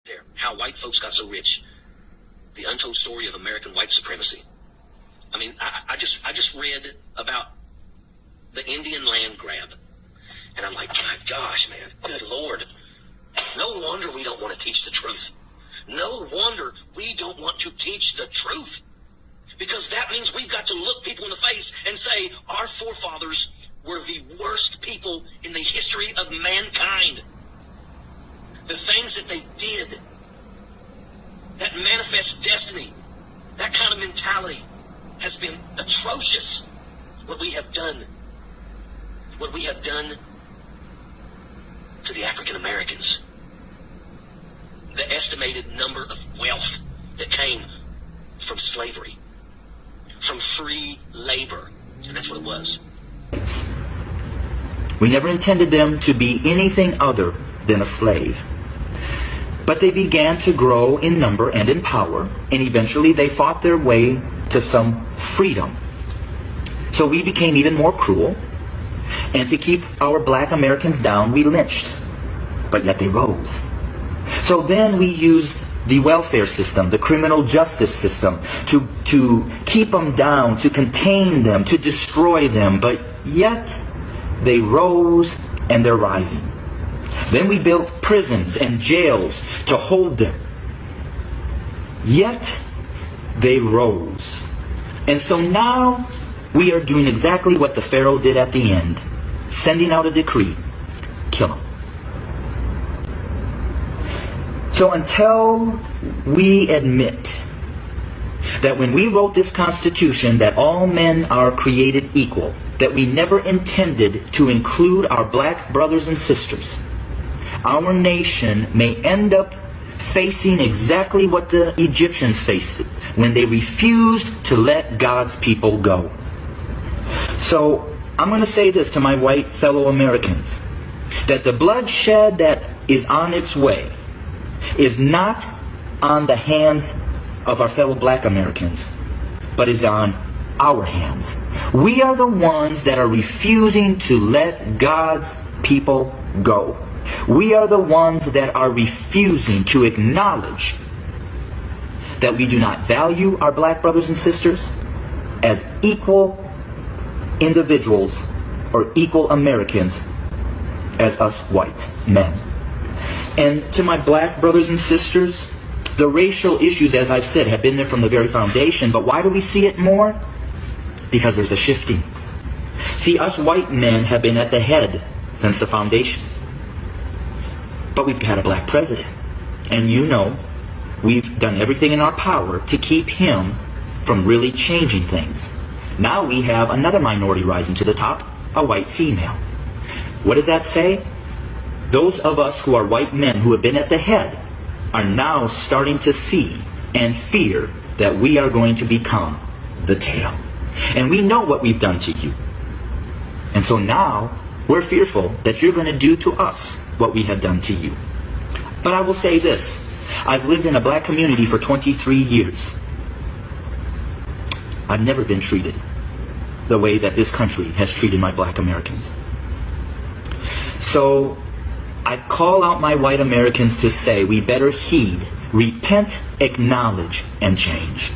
there. How white folks got so rich. The untold story of American white supremacy. I mean, I just read about the Indian land grab. And I'm like, my gosh, man, good Lord. No wonder we don't want to teach the truth. No wonder we don't want to teach the truth. Because that means we've got to look people in the face and say, our forefathers were the worst people in the history of mankind. The things that they did, that manifest destiny, that kind of mentality has been atrocious. What we have done to the African Americans. The estimated number of wealth that came from slavery, from free labor, and that's what it was. We never intended them to be anything other than a slave. But they began to grow in number and in power, and eventually they fought their way to some freedom. So we became even more cruel, and to keep our black Americans down, we lynched. But yet they rose. So then we used the welfare system, the criminal justice system, to keep them down, to contain them, to destroy them. But yet they rose, and they're rising. Then we built prisons and jails to hold them. Yet they rose. And so now we are doing exactly what the Pharaoh did at the end, sending out a decree, kill them. So until we admit that when we wrote this Constitution that all men are created equal, that we never intended to include our black brothers and sisters, our nation may end up facing exactly what the Egyptians faced when they refused to let God's people go. So I'm going to say this to my white fellow Americans, that the bloodshed that is on its way is not on the hands of our fellow black Americans, but is on our hands. We are the ones that are refusing to let God's people go. We are the ones that are refusing to acknowledge that we do not value our black brothers and sisters as equal individuals or equal Americans as us white men. And to my black brothers and sisters, the racial issues, as I've said, have been there from the very foundation. But why do we see it more? Because there's a shifting. See, us white men have been at the head since the foundation. But we've had a black president. And you know, we've done everything in our power to keep him from really changing things. Now we have another minority rising to the top, a white female. What does that say? Those of us who are white men who have been at the head are now starting to see and fear that we are going to become the tail. And we know what we've done to you. And so now we're fearful that you're going to do to us what we have done to you. But I will say this. I've lived in a black community for 23 years. I've never been treated the way that this country has treated my black Americans. So I call out my white Americans to say we better heed, repent, acknowledge, and change.